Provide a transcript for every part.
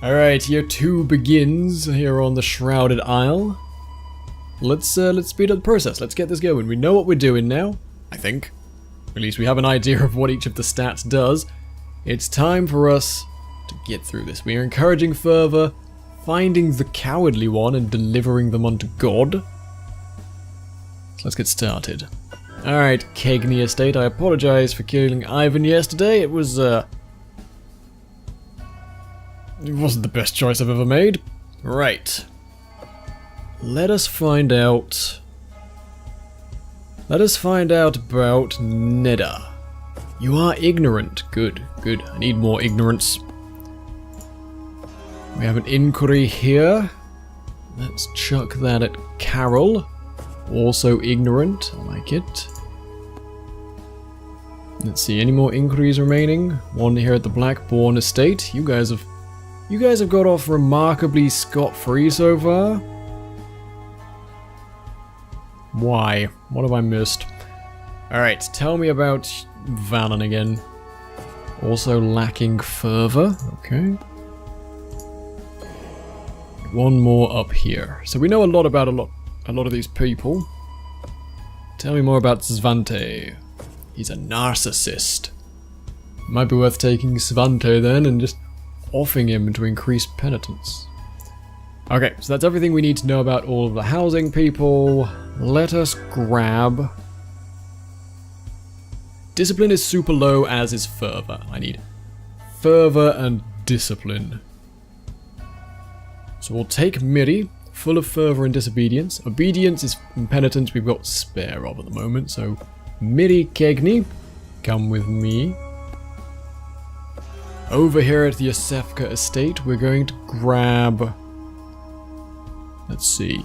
Alright, year 2 begins here on the Shrouded Isle. Let's speed up the process. Let's get this going. We know what we're doing now, I think. At least we have an idea of what each of the stats does. It's time for us to get through this. We are encouraging fervor, finding the cowardly one and delivering them unto God. So let's get started. Alright, Kegney Estate, I apologize for killing Ivan yesterday. It wasn't the best choice I've ever made. Right. Let us find out about Neda. You are ignorant. Good, good. I need more ignorance. We have an inquiry here. Let's chuck that at Carol. Also ignorant. I like it. Let's see, any more inquiries remaining? One here at the Blackbourne Estate. You guys have got off remarkably scot-free so far. Why? What have I missed? Alright, tell me about Valen again. Also lacking fervor. Okay. One more up here. So we know a lot about a lot of these people. Tell me more about Svante. He's a narcissist. Might be worth taking Svante then and just offing him to increase penitence. Okay, so that's everything we need to know about all of the housing people. Let us grab... Discipline is super low, as is fervor. I need fervor and discipline. So we'll take Miri, full of fervor and disobedience. Obedience is penitence we've got spare of at the moment, so Miri Kegney, come with me. Over here at the Asefka Estate, we're going to grab... Let's see.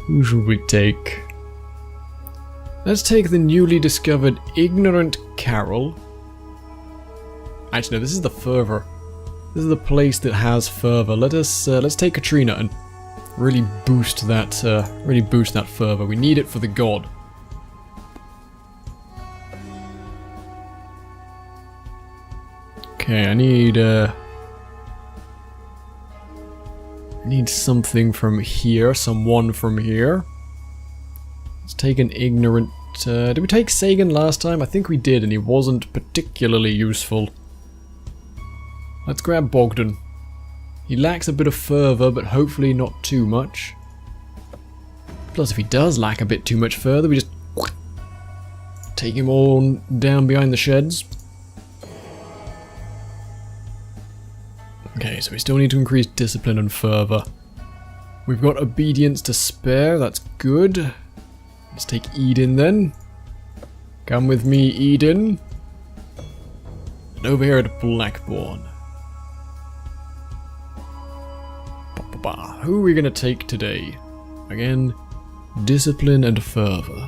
Who should we take? Let's take the newly discovered ignorant Carol. Actually, no, this is the fervor. This is the place that has fervor. Let's take Katrina and really boost that fervor. We need it for the god. Okay, I need something from here, someone from here. Let's take an ignorant... did we take Sagan last time? I think we did, and he wasn't particularly useful. Let's grab Bogdan. He lacks a bit of fervor, but hopefully not too much. Plus, if he does lack a bit too much fervor, we just take him all down behind the sheds. Okay, so we still need to increase discipline and fervor. We've got obedience to spare, that's good. Let's take Eden then. Come with me, Eden. And over here at Blackbourne. Who are we going to take today? Again, discipline and fervor.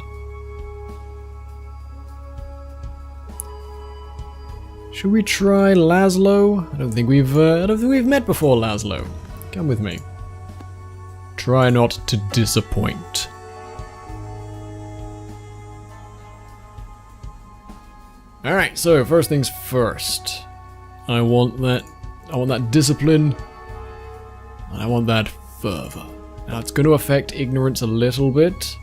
Should we try Laszlo? I don't think we've met before, Laszlo. Come with me. Try not to disappoint. Alright, so first things first. I want that discipline. And I want that fervor. Now it's going to affect ignorance a little bit.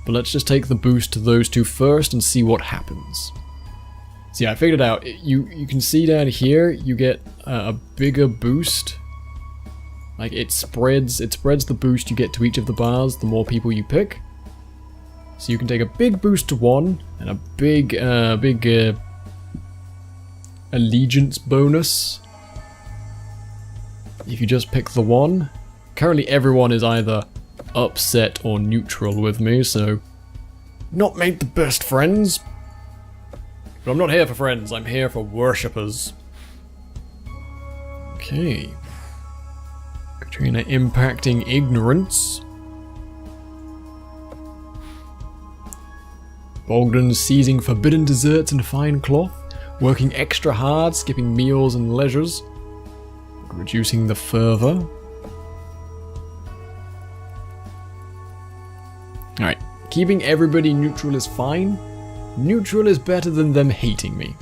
But let's just take the boost to those two first and see what happens. See, I figured it out. You can see down here, you get a bigger boost. Like it spreads the boost you get to each of the bars the more people you pick. So you can take a big boost to one and a big allegiance bonus if you just pick the one. Currently everyone is either upset or neutral with me, so not make the best friends. But I'm not here for friends, I'm here for worshippers. Okay. Katrina impacting ignorance. Bogdan seizing forbidden desserts and fine cloth. Working extra hard, skipping meals and leisures. Reducing the fervor. Alright, keeping everybody neutral is fine. Neutral is better than them hating me.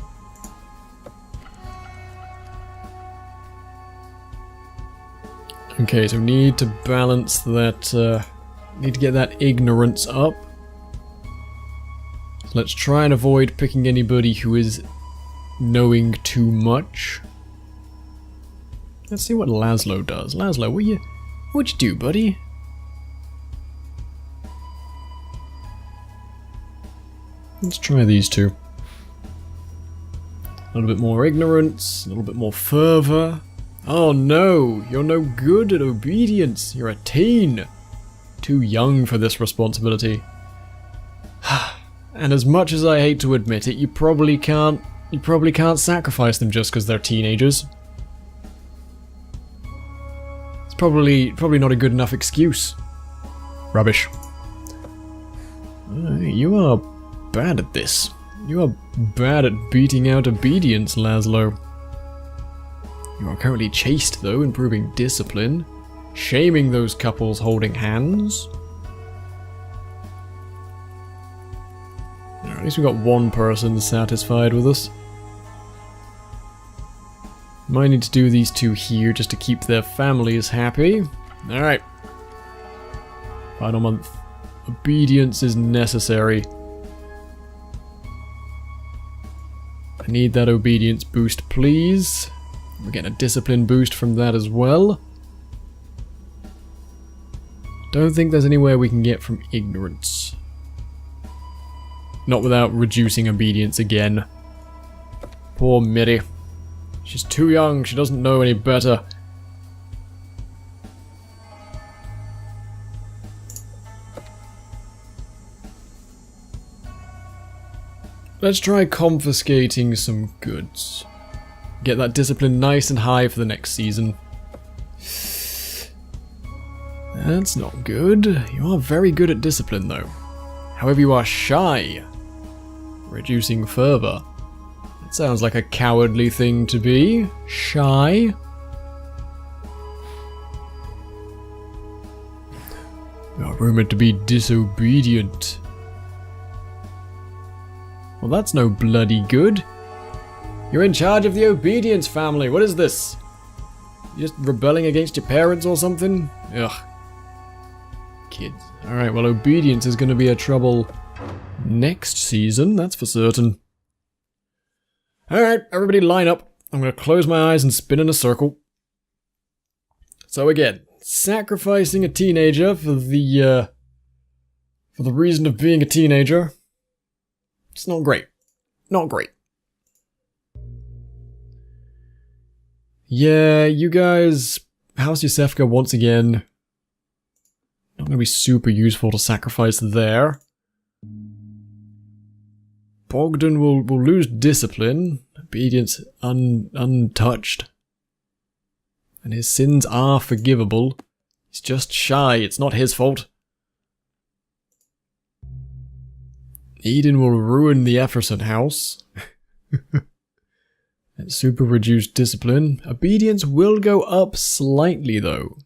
Okay, so we need to balance that, need to get that ignorance up. So let's try and avoid picking anybody who is knowing too much. Let's see what Laszlo does. Laszlo, what'd you do, buddy? Let's try these two. A little bit more ignorance, a little bit more fervor. Oh no, you're no good at obedience. You're a teen. Too young for this responsibility. And as much as I hate to admit it, you probably can't sacrifice them just because they're teenagers. It's probably not a good enough excuse. Rubbish. You are bad at this. You are bad at beating out obedience, Laszlo. You are currently chaste, though, improving discipline, shaming those couples holding hands. At least we got one person satisfied with us. Might need to do these two here just to keep their families happy. Alright. Final month. Obedience is necessary. I need that obedience boost, please. We're getting a discipline boost from that as well. Don't think there's anywhere we can get from ignorance. Not without reducing obedience again. Poor Mitty. She's too young, she doesn't know any better. Let's try confiscating some goods. Get that discipline nice and high for the next season. That's not good. You are very good at discipline though. However, you are shy. Reducing fervor. That sounds like a cowardly thing to be. Shy. You are rumored to be disobedient. Well, that's no bloody good. You're in charge of the obedience family. What is this? You just rebelling against your parents or something? Ugh. Kids. Alright, well, obedience is going to be a trouble next season, that's for certain. Alright, everybody line up. I'm going to close my eyes and spin in a circle. So again, sacrificing a teenager for the reason of being a teenager. It's not great. Not great. Yeah, you guys, House Yusefka once again. Not going to be super useful to sacrifice there. Bogdan will lose discipline, obedience untouched. And his sins are forgivable. He's just shy, it's not his fault. Eden will ruin the Efferson house. And super reduced discipline. Obedience will go up slightly though.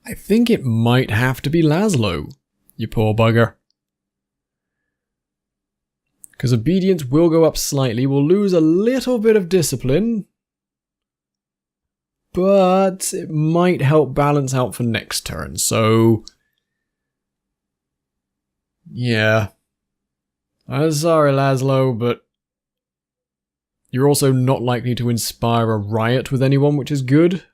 I think it might have to be Laszlo, you poor bugger. Because obedience will go up slightly, we'll lose a little bit of discipline. But it might help balance out for next turn, so... yeah. I'm sorry, Laszlo, but... you're also not likely to inspire a riot with anyone, which is good.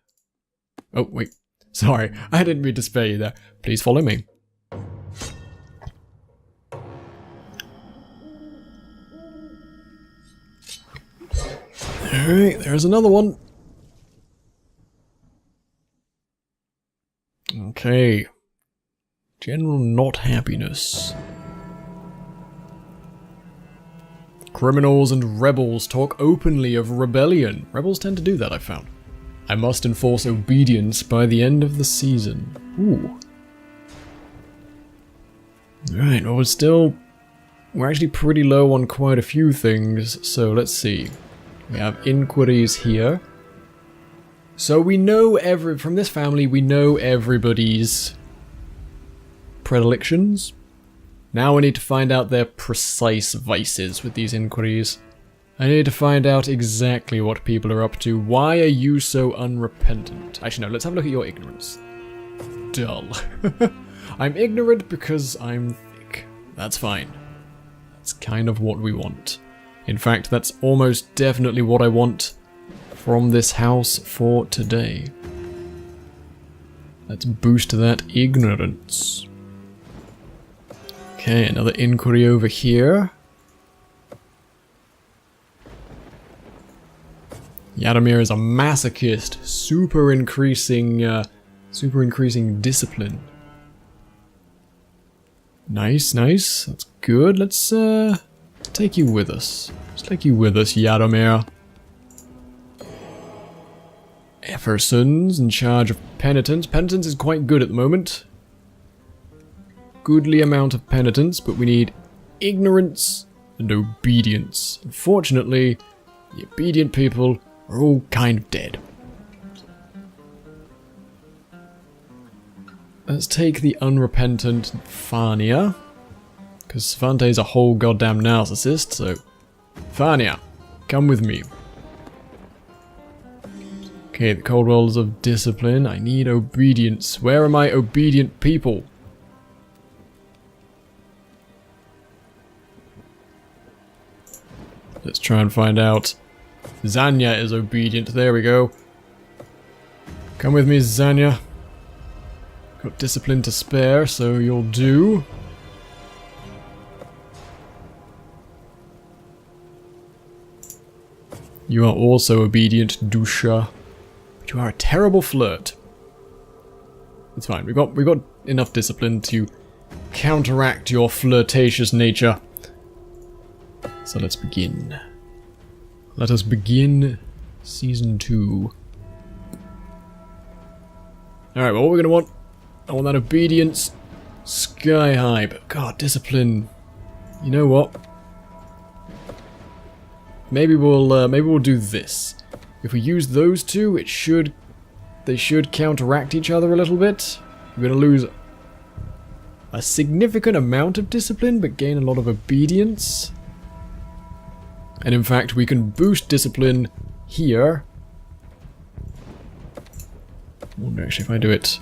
Oh, wait. Sorry, I didn't mean to spare you there. Please follow me. Alright, there's another one. Okay. General not happiness. Criminals and rebels talk openly of rebellion. Rebels tend to do that, I've found. I must enforce obedience by the end of the season. Ooh. Alright, well we're actually pretty low on quite a few things, so let's see. We have inquiries here. So we know from this family, we know everybody's predilections. Now we need to find out their precise vices with these inquiries. I need to find out exactly what people are up to. Why are you so unrepentant? Actually, no, let's have a look at your ignorance. Dull. I'm ignorant because I'm thick. That's fine. That's kind of what we want. In fact, that's almost definitely what I want from this house for today. Let's boost that ignorance. Okay, another inquiry over here. Yadomir is a masochist, super increasing discipline. Nice, nice. That's good. Let's take you with us. Let's take you with us, Yadomir. Efferson's in charge of penitence. Penitence is quite good at the moment. Goodly amount of penitence, but we need ignorance and obedience. Unfortunately, the obedient people are all kind of dead. Let's take the unrepentant Fania, because Svante's a whole goddamn narcissist, so Fania, come with me. Okay, the Cold Wells of Discipline. I need obedience. Where are my obedient people? Let's try and find out. Zanya is obedient. There we go. Come with me, Zanya. Got discipline to spare, so you'll do. You are also obedient, Dusha. But you are a terrible flirt. It's fine. We've got enough discipline to counteract your flirtatious nature. So let's begin. Let us begin Season 2. Alright, well, what we're going to want... I want that obedience sky high, but god, discipline. You know what? Maybe we'll do this. If we use those two, they should counteract each other a little bit. We're going to lose a significant amount of discipline, but gain a lot of obedience. And in fact, we can boost discipline here. I wonder actually if I do it.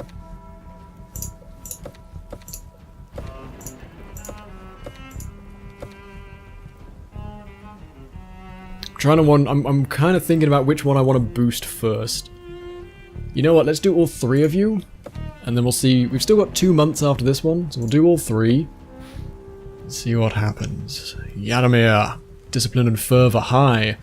I'm kind of thinking about which one I want to boost first. You know what, let's do all three of you. And then we'll see. We've still got 2 months after this one, so we'll do all three. Let's see what happens. Yadomir. Discipline and fervor high.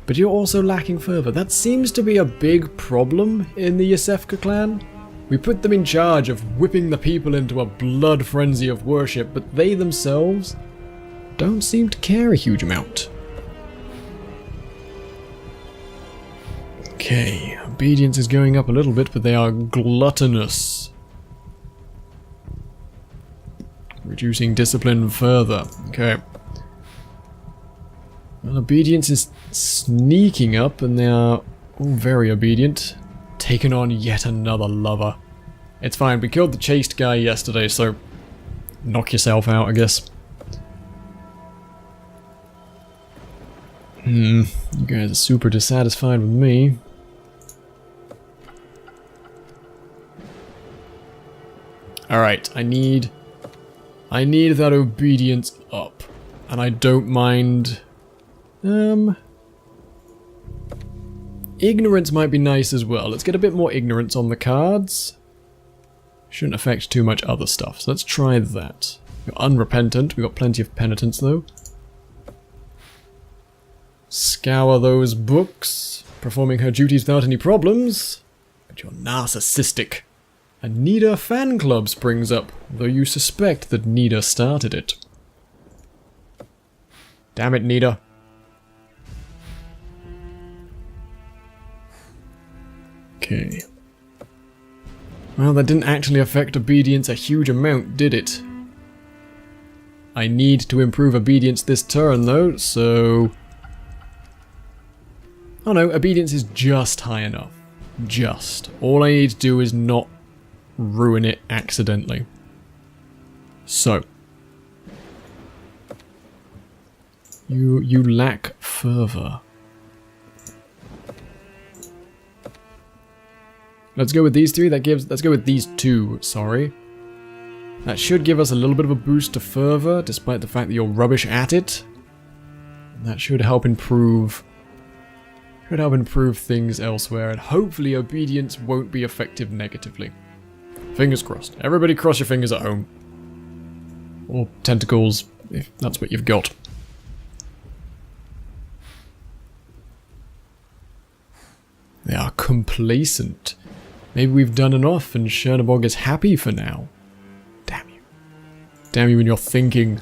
But you're also lacking fervor. That seems to be a big problem in the Yasefka clan. We put them in charge of whipping the people into a blood frenzy of worship, but they themselves don't seem to care a huge amount. Okay, obedience is going up a little bit, but they are gluttonous. Reducing discipline further. Okay. Well, obedience is sneaking up, and they are all very obedient. Taking on yet another lover. It's fine, we killed the chaste guy yesterday, so knock yourself out, I guess. You guys are super dissatisfied with me. Alright, I need that obedience up. And I don't mind... ignorance might be nice as well. Let's get a bit more ignorance on the cards. Shouldn't affect too much other stuff, so let's try that. We're unrepentant, we've got plenty of penitence though. Scour those books, performing her duties without any problems. But you're narcissistic. A Nida fan club springs up, though you suspect that Nida started it. Damn it, Nida. Okay. Well, that didn't actually affect obedience a huge amount, did it? I need to improve obedience this turn, though, so... Oh no, obedience is just high enough. Just. All I need to do is not ruin it accidentally. So. You lack fervor. Let's go with these three. Let's go with these two, sorry. That should give us a little bit of a boost to fervor, despite the fact that you're rubbish at it. That should help improve things elsewhere, and hopefully obedience won't be effective negatively. Fingers crossed. Everybody cross your fingers at home. Or tentacles, if that's what you've got. They are complacent. Maybe we've done enough and Chernobog is happy for now. Damn you. Damn you when you're thinking.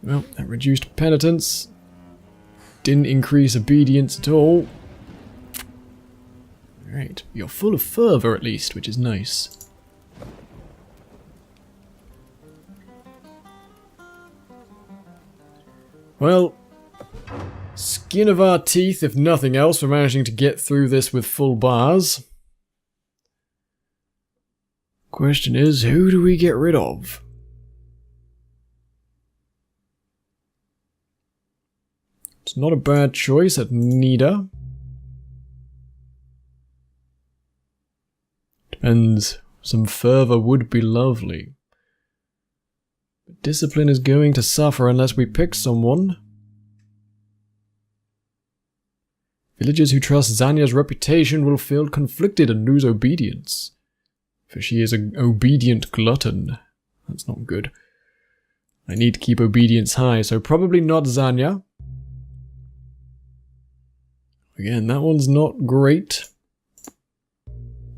Well, that reduced penitence. Didn't increase obedience at all. Alright, you're full of fervor at least, which is nice. Well, skin of our teeth, if nothing else, for managing to get through this with full bars. Question is, who do we get rid of? It's not a bad choice at Nida. Depends. Some fervor would be lovely. But discipline is going to suffer unless we pick someone. Villagers who trust Zanya's reputation will feel conflicted and lose obedience. For she is an obedient glutton. That's not good. I need to keep obedience high, so probably not Zanya. Again, that one's not great.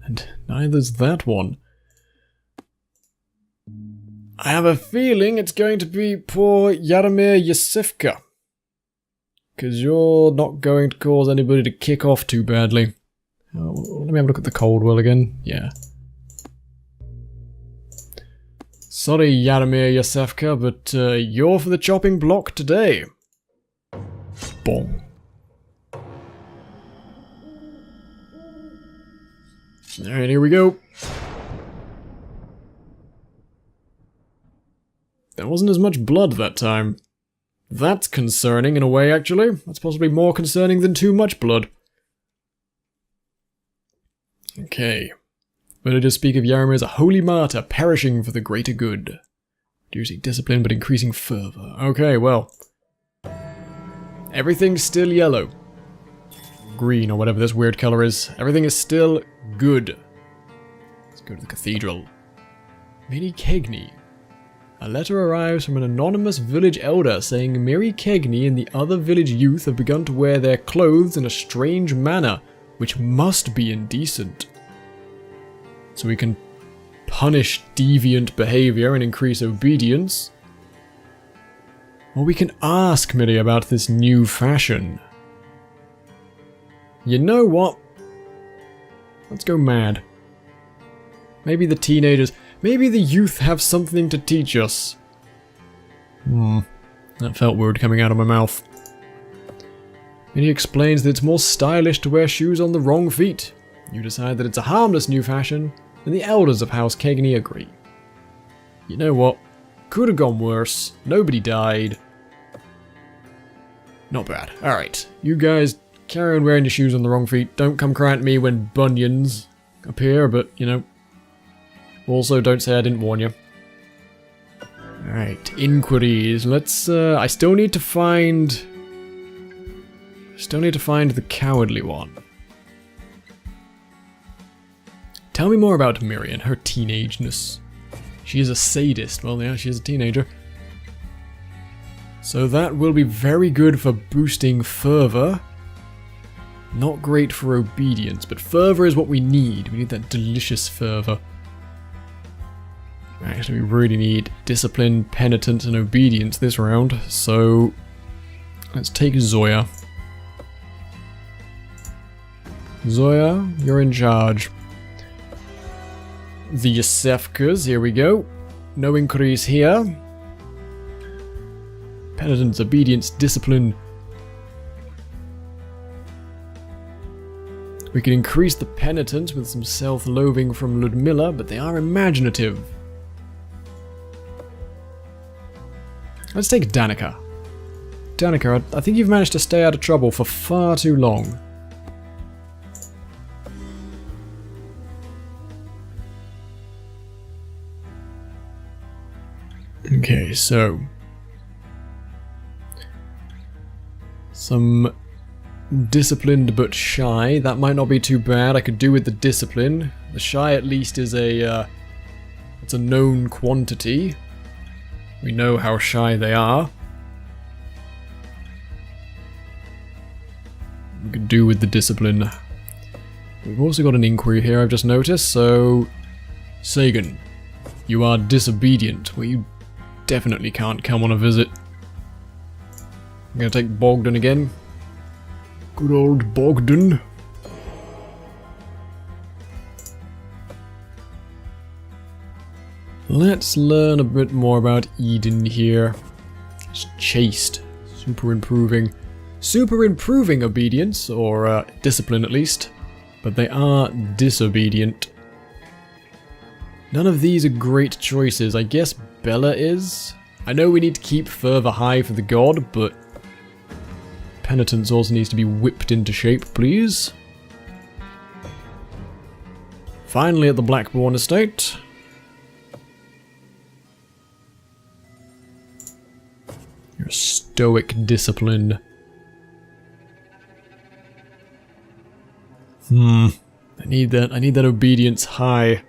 And neither's that one. I have a feeling it's going to be poor Yaromir Yasifka. Because you're not going to cause anybody to kick off too badly. Let me have a look at the Coldwell again. Yeah. Sorry, Yaromir Yasifka, but you're for the chopping block today. Bong. Alright, here we go. There wasn't as much blood that time. That's concerning in a way, actually. That's possibly more concerning than too much blood. Okay. Villagers speak of Yaromir as a holy martyr, perishing for the greater good. Reducing discipline, but increasing fervor. Okay, well. Everything's still yellow. Green, or whatever this weird color is. Everything is still good. Let's go to the cathedral. Mary Kegney. A letter arrives from an anonymous village elder saying Mary Kegney and the other village youth have begun to wear their clothes in a strange manner, which must be indecent. So we can punish deviant behavior and increase obedience. Or we can ask Miri about this new fashion. You know what? Let's go mad. Maybe the teenagers, maybe the youth have something to teach us. That felt weird coming out of my mouth. Miri explains that it's more stylish to wear shoes on the wrong feet. You decide that it's a harmless new fashion, and the elders of House Kegney agree. You know what? Could have gone worse. Nobody died. Not bad. Alright, you guys carry on wearing your shoes on the wrong feet. Don't come crying at me when bunions appear, but, you know. Also, don't say I didn't warn you. Alright, inquiries. Let's, I still need to find the cowardly one. Tell me more about Miri and her teenageness. She is a sadist. Well, yeah, she is a teenager. So that will be very good for boosting fervor. Not great for obedience, but fervor is what we need. We need that delicious fervor. Actually, we really need discipline, penitence, and obedience this round. So let's take Zoya. Zoya, you're in charge. The Yasefkas, here we go. No increase here. Penitence, obedience, discipline. We can increase the penitence with some self-loathing from Ludmilla, but they are imaginative. Let's take Danica. Danica, I think you've managed to stay out of trouble for far too long. Okay, so... some disciplined but shy. That might not be too bad. I could do with the discipline. The shy at least is it's a known quantity. We know how shy they are. We could do with the discipline. We've also got an inquiry here, I've just noticed, so... Sagan, you are disobedient. Well, you definitely can't come on a visit. I'm gonna take Bogdan again. Good old Bogdan. Let's learn a bit more about Eden here. It's chaste. Super improving obedience, or discipline at least. But they are disobedient. None of these are great choices. I guess Bella is. I know we need to keep fervor high for the god, but penitence also needs to be whipped into shape, please. Finally at the Blackbourne estate. Your stoic discipline. I need that obedience high.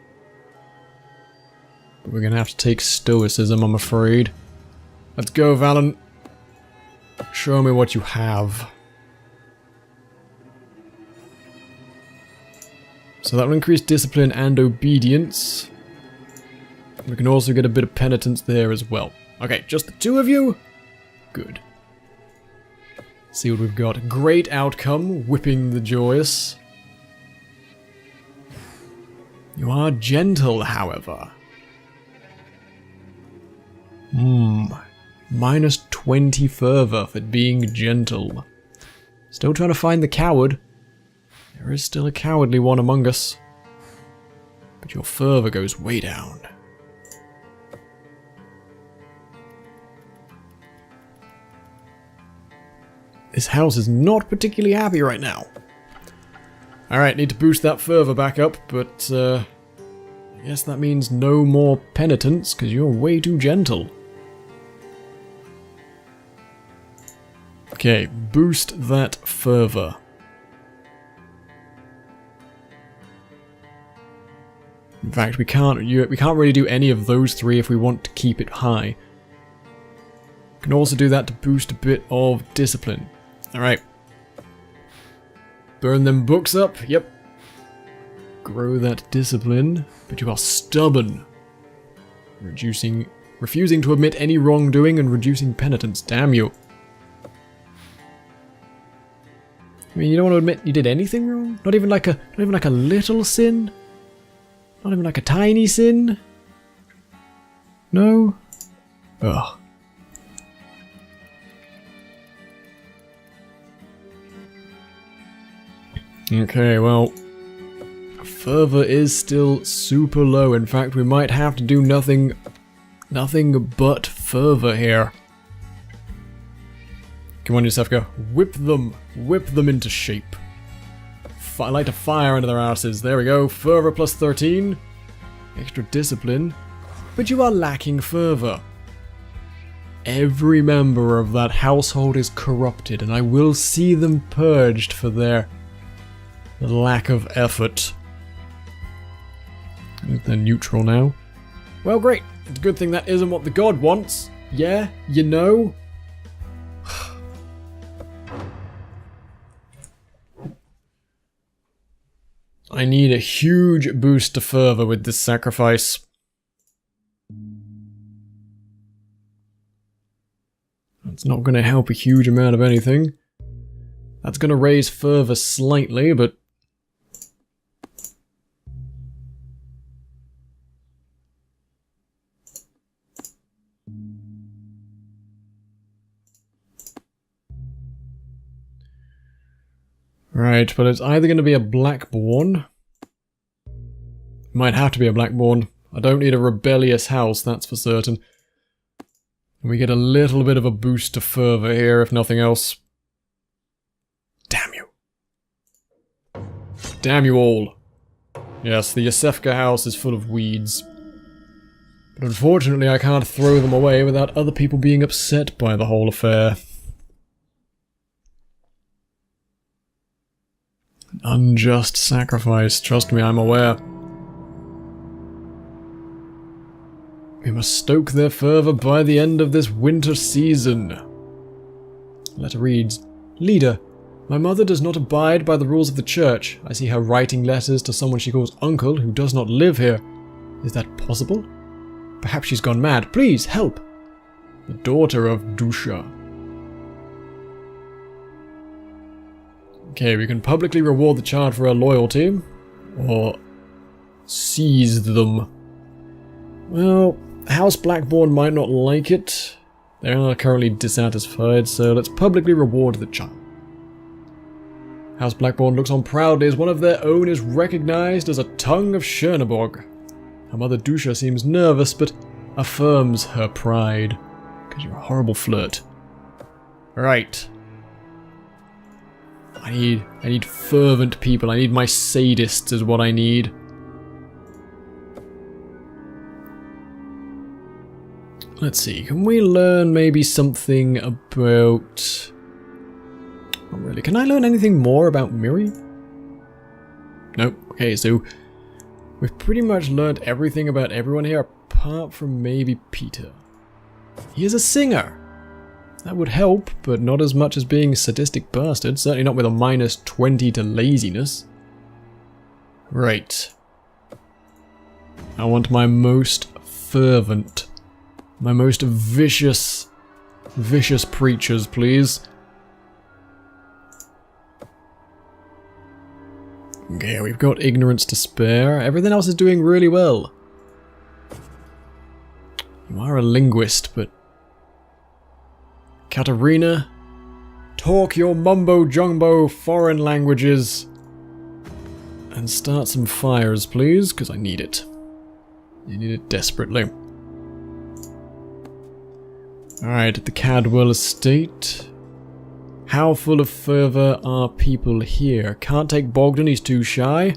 But we're gonna have to take stoicism, I'm afraid. Let's go, Valen. Show me what you have. So that will increase discipline and obedience. We can also get a bit of penitence there as well. Okay, just the two of you? Good. See what we've got. Great outcome, whipping the joyous. You are gentle, however. Minus 20 fervor for being gentle. Still trying to find the coward. There is still a cowardly one among us. But your fervor goes way down. This house is not particularly happy right now. Alright, need to boost that fervor back up, but I guess that means no more penitence, because you're way too gentle. Okay, boost that fervor. In fact, we can't really do any of those three if we want to keep it high. We can also do that to boost a bit of discipline. Alright. Burn them books up, yep. Grow that discipline, but you are stubborn. Refusing to admit any wrongdoing and reducing penitence, damn you. I mean, you don't want to admit you did anything wrong? Not even like a little sin? Not even like a tiny sin? No? Ugh. Okay, well, fervor is still super low. In fact, we might have to do nothing but fervor here. Come on, Yusefka, whip them into shape. Light a fire into their asses. There we go. Fervor plus 13. Extra discipline. But you are lacking fervor. Every member of that household is corrupted, and I will see them purged for their lack of effort. They're neutral now. Well, great. It's a good thing that isn't what the god wants. Yeah, you know. I need a huge boost to fervor with this sacrifice. That's not going to help a huge amount of anything. That's going to raise fervor slightly, but... Right, but it's either going to be a Blackbourne. Might have to be a Blackbourne. I don't need a rebellious house, that's for certain. We get a little bit of a boost to fervor here, if nothing else. Damn you. Damn you all. Yes, the Yasefka house is full of weeds. But unfortunately I can't throw them away without other people being upset by the whole affair. An unjust sacrifice, trust me, I'm aware. We must stoke their fervor by the end of this winter season. The letter reads, Leader, my mother does not abide by the rules of the church. I see her writing letters to someone she calls uncle who does not live here. Is that possible? Perhaps she's gone mad. Please, help! The daughter of Dusha. Okay, we can publicly reward the child for her loyalty. Or seize them. Well, House Blackbourne might not like it. They are currently dissatisfied, so let's publicly reward the child. House Blackbourne looks on proudly as one of their own is recognized as a tongue of Chernobog. Her mother Dusha seems nervous, but affirms her pride. Because you're a horrible flirt. Right. I need fervent people. I need my sadists is what I need. Let's see, can we learn maybe something about... Not really. Can I learn anything more about Miri? Nope. Okay, so we've pretty much learned everything about everyone here apart from maybe Peter. He is a singer. That would help, but not as much as being a sadistic bastard. Certainly not with a -20 to laziness. Right. I want my most fervent, my most vicious preachers, please. Okay, we've got ignorance to spare. Everything else is doing really well. You are a linguist, but... Katerina, talk your mumbo-jumbo foreign languages and start some fires, please, because I need it. I need it desperately. Alright, at the Cadwell estate. How full of fervour are people here? Can't take Bogdan, he's too shy.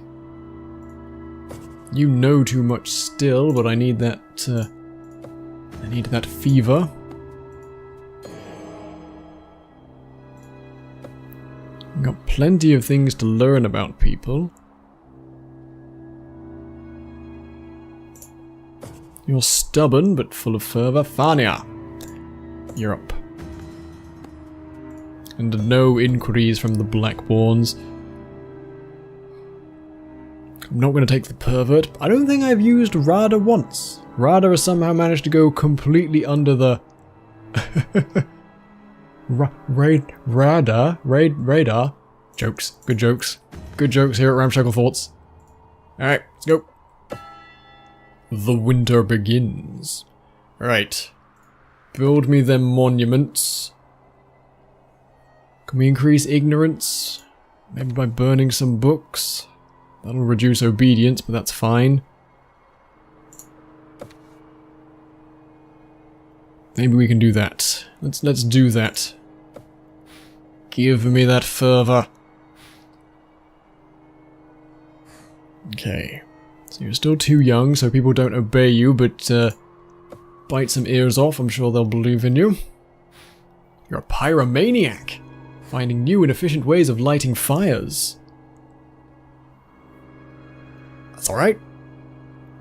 You know too much still, but I need that, fever. I've got plenty of things to learn about people. You're stubborn, but full of fervour. Fania, you're up. And no inquiries from the Blackbournes. I'm not going to take the pervert. I don't think I've used Rada once. Rada has somehow managed to go completely under the... Radar. Jokes. Good jokes. Good jokes here at Ramshackle Thoughts. Alright, let's go. The winter begins. Alright. Build me them monuments. Can we increase ignorance? Maybe by burning some books? That'll reduce obedience, but that's fine. Maybe we can do that. Let's do that. Give me that fervour. Okay. So you're still too young, so people don't obey you, but bite some ears off, I'm sure they'll believe in you. You're a pyromaniac, finding new and efficient ways of lighting fires. That's alright.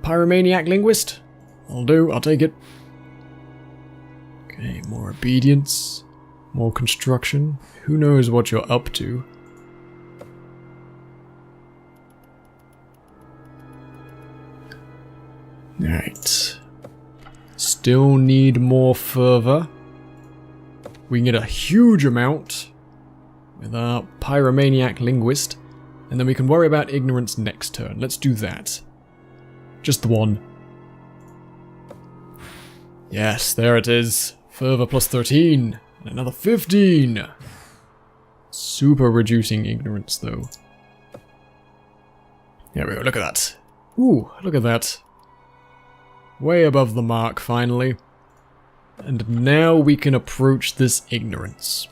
Pyromaniac linguist? I'll do, I'll take it. Okay, more obedience, more construction. Who knows what you're up to? Alright. Still need more fervour. We can get a huge amount with our pyromaniac linguist, and then we can worry about ignorance next turn. Let's do that. Just the one. Yes, there it is. Fervour plus 13. And another 15. Super reducing ignorance, though. There we go, look at that. Ooh, look at that. Way above the mark, finally. And now we can approach this ignorance.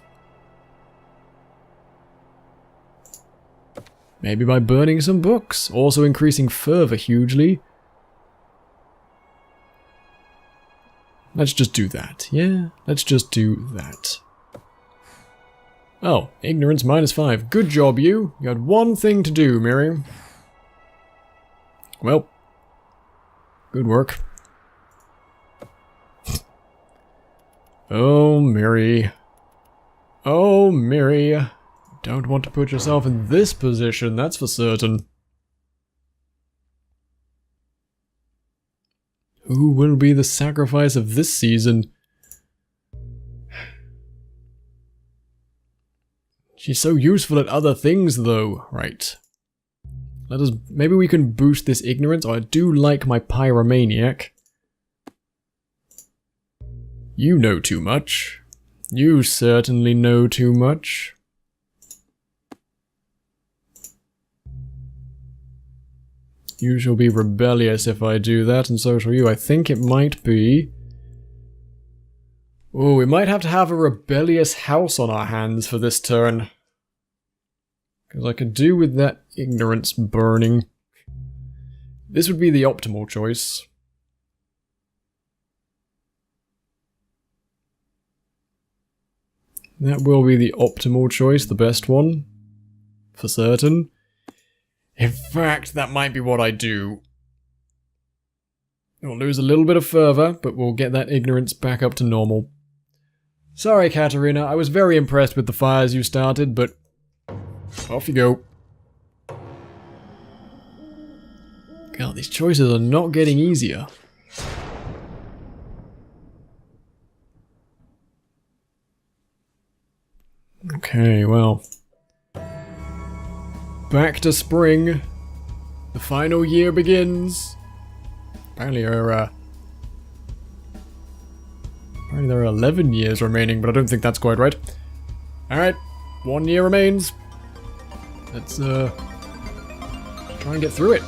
Maybe by burning some books, also increasing fervor hugely. Let's just do that. Yeah, let's just do that. Oh, ignorance -5. Good job, you. You had one thing to do, Miri. Well, good work. Oh, Miri. Oh, Miri. Don't want to put yourself in this position, that's for certain. Who will be the sacrifice of this season? She's so useful at other things, though. Right. Maybe we can boost this ignorance. Oh, I do like my pyromaniac. You know too much. You certainly know too much. You shall be rebellious if I do that, and so shall you. I think it might be... Oh, we might have to have a rebellious house on our hands for this turn. Because I could do with that ignorance burning. This would be the optimal choice. That will be the optimal choice, the best one. For certain. In fact, that might be what I do. We'll lose a little bit of fervor, but we'll get that ignorance back up to normal. Sorry, Katerina, I was very impressed with the fires you started, but off you go. God, these choices are not getting easier. Okay, well. Back to spring. The final year begins. Apparently there are 11 years remaining, but I don't think that's quite right. Alright, 1 year remains. Let's try and get through it.